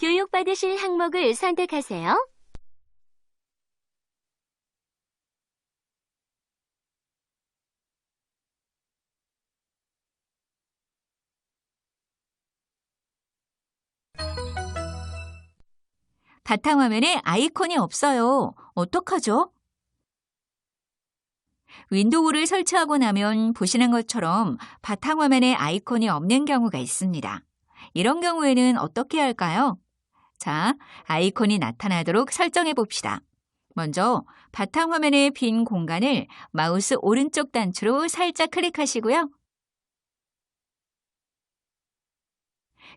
교육받으실 항목을 선택하세요. 바탕화면에 아이콘이 없어요. 어떡하죠? 윈도우를 설치하고 나면 보시는 것처럼 바탕화면에 아이콘이 없는 경우가 있습니다. 이런 경우에는 어떻게 해야 할까요? 자, 아이콘이 나타나도록 설정해 봅시다. 먼저 바탕화면의 빈 공간을 마우스 오른쪽 단추로 살짝 클릭하시고요.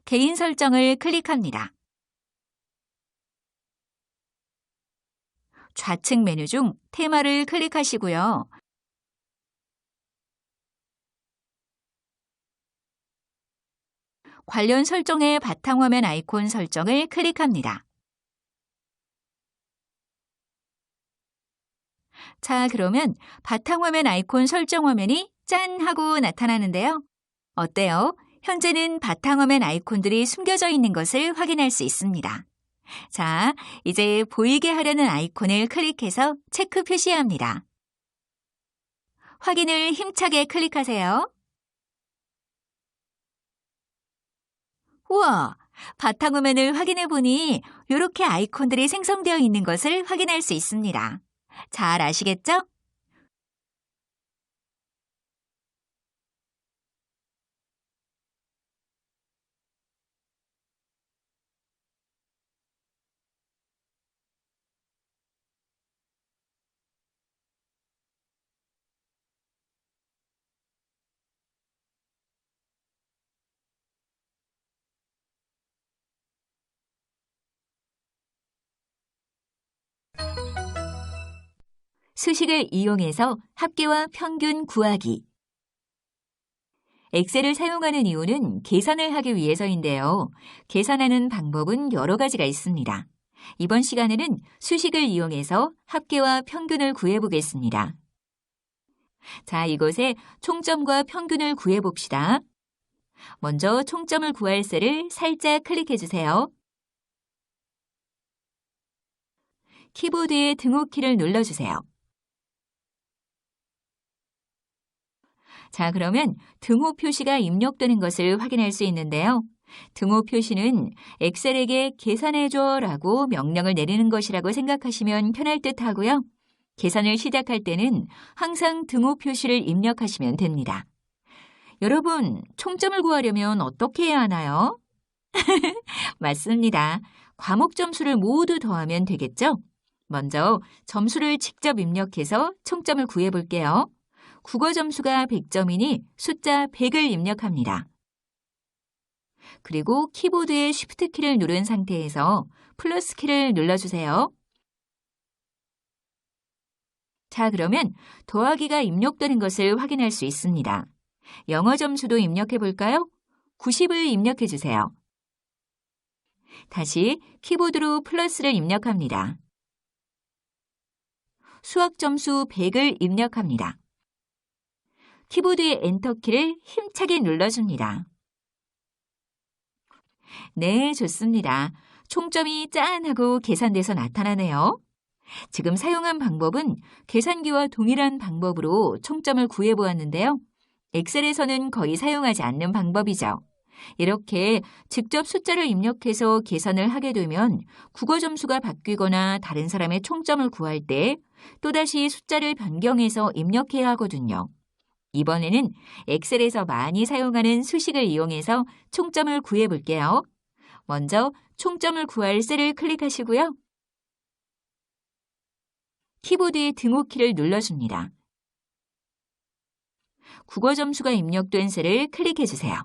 개인 설정을 클릭합니다. 좌측 메뉴 중 테마를 클릭하시고요. 관련 설정의 바탕화면 아이콘 설정을 클릭합니다. 자, 그러면 바탕화면 아이콘 설정 화면이 짠 하고 나타나는데요. 어때요? 현재는 바탕화면 아이콘들이 숨겨져 있는 것을 확인할 수 있습니다. 자, 이제 보이게 하려는 아이콘을 클릭해서 체크 표시합니다. 확인을 힘차게 클릭하세요. 우와! 바탕화면을 확인해 보니 이렇게 아이콘들이 생성되어 있는 것을 확인할 수 있습니다. 잘 아시겠죠? 수식을 이용해서 합계와 평균 구하기. 엑셀을 사용하는 이유는 계산을 하기 위해서인데요. 계산하는 방법은 여러 가지가 있습니다. 이번 시간에는 수식을 이용해서 합계와 평균을 구해보겠습니다. 자, 이곳에 총점과 평균을 구해봅시다. 먼저 총점을 구할 셀을 살짝 클릭해주세요. 키보드의 등호키를 눌러주세요. 자, 그러면 등호 표시가 입력되는 것을 확인할 수 있는데요. 등호 표시는 엑셀에게 계산해줘 라고 명령을 내리는 것이라고 생각하시면 편할 듯 하고요. 계산을 시작할 때는 항상 등호 표시를 입력하시면 됩니다. 여러분, 총점을 구하려면 어떻게 해야 하나요? 맞습니다. 과목 점수를 모두 더하면 되겠죠? 먼저 점수를 직접 입력해서 총점을 구해볼게요. 국어 점수가 100점이니 숫자 100을 입력합니다. 그리고 키보드의 Shift 키를 누른 상태에서 플러스 키를 눌러주세요. 자, 그러면 더하기가 입력되는 것을 확인할 수 있습니다. 영어 점수도 입력해 볼까요? 90을 입력해 주세요. 다시 키보드로 플러스를 입력합니다. 수학 점수 100을 입력합니다. 키보드의 엔터키를 힘차게 눌러줍니다. 네, 좋습니다. 총점이 짠 하고 계산돼서 나타나네요. 지금 사용한 방법은 계산기와 동일한 방법으로 총점을 구해보았는데요. 엑셀에서는 거의 사용하지 않는 방법이죠. 이렇게 직접 숫자를 입력해서 계산을 하게 되면 국어 점수가 바뀌거나 다른 사람의 총점을 구할 때 또다시 숫자를 변경해서 입력해야 하거든요. 이번에는 엑셀에서 많이 사용하는 수식을 이용해서 총점을 구해볼게요. 먼저 총점을 구할 셀을 클릭하시고요. 키보드의 등호키를 눌러줍니다. 국어 점수가 입력된 셀을 클릭해주세요.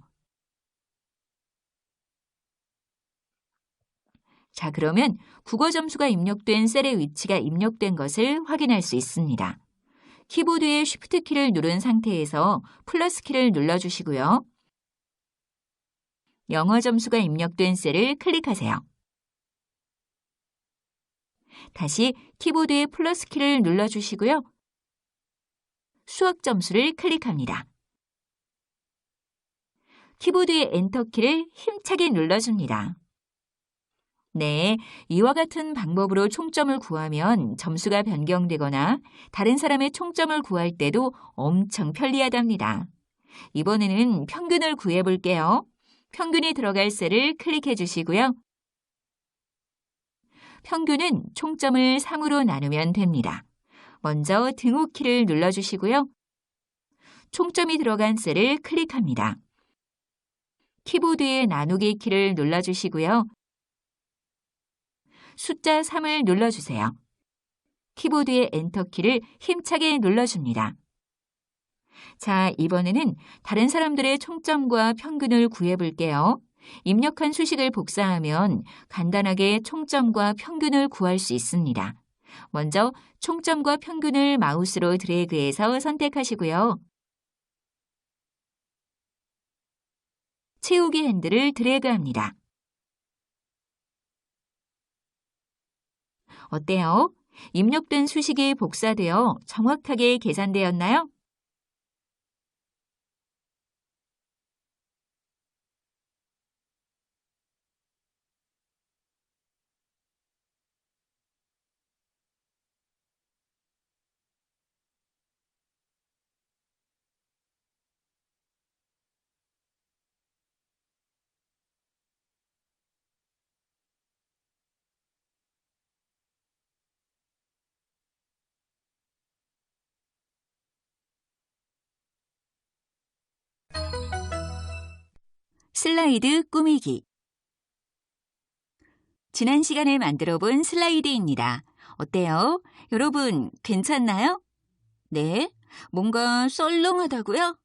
자, 그러면 국어 점수가 입력된 셀의 위치가 입력된 것을 확인할 수 있습니다. 키보드의 Shift 키를 누른 상태에서 플러스 키를 눌러주시고요. 영어 점수가 입력된 셀을 클릭하세요. 다시 키보드의 플러스 키를 눌러주시고요. 수학 점수를 클릭합니다. 키보드의 엔터 키를 힘차게 눌러줍니다. 네, 이와 같은 방법으로 총점을 구하면 점수가 변경되거나 다른 사람의 총점을 구할 때도 엄청 편리하답니다. 이번에는 평균을 구해볼게요. 평균이 들어갈 셀을 클릭해 주시고요. 평균은 총점을 3으로 나누면 됩니다. 먼저 등호키를 눌러주시고요. 총점이 들어간 셀을 클릭합니다. 키보드의 나누기 키를 눌러주시고요. 숫자 3을 눌러주세요. 키보드의 엔터키를 힘차게 눌러줍니다. 자, 이번에는 다른 사람들의 총점과 평균을 구해볼게요. 입력한 수식을 복사하면 간단하게 총점과 평균을 구할 수 있습니다. 먼저 총점과 평균을 마우스로 드래그해서 선택하시고요. 채우기 핸들을 드래그합니다. 어때요? 입력된 수식이 복사되어 정확하게 계산되었나요? 슬라이드 꾸미기. 지난 시간에 만들어 본 슬라이드입니다. 어때요? 여러분, 괜찮나요? 네, 뭔가 썰렁하다고요?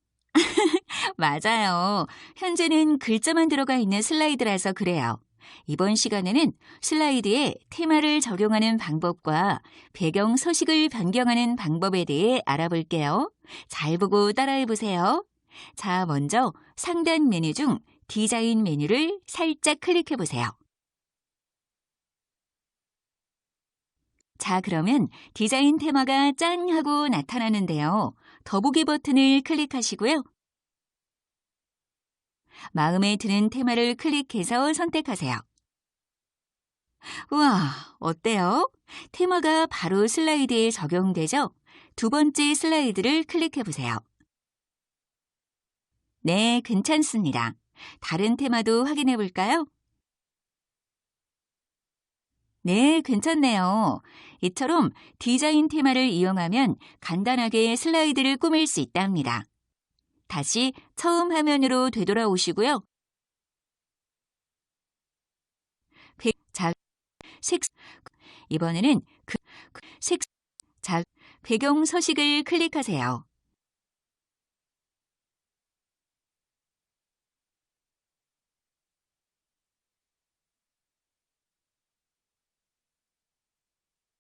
맞아요. 현재는 글자만 들어가 있는 슬라이드라서 그래요. 이번 시간에는 슬라이드에 테마를 적용하는 방법과 배경 서식을 변경하는 방법에 대해 알아볼게요. 잘 보고 따라해 보세요. 자, 먼저 상단 메뉴 중 디자인 메뉴를 살짝 클릭해 보세요. 자, 그러면 디자인 테마가 짠 하고 나타나는데요. 더보기 버튼을 클릭하시고요. 마음에 드는 테마를 클릭해서 선택하세요. 우와, 어때요? 테마가 바로 슬라이드에 적용되죠? 두 번째 슬라이드를 클릭해 보세요. 네, 괜찮습니다. 다른 테마도 확인해 볼까요? 네, 괜찮네요. 이처럼 디자인 테마를 이용하면 간단하게 슬라이드를 꾸밀 수 있답니다. 다시 처음 화면으로 되돌아오시고요. 이번에는 색 배경 서식을 클릭하세요.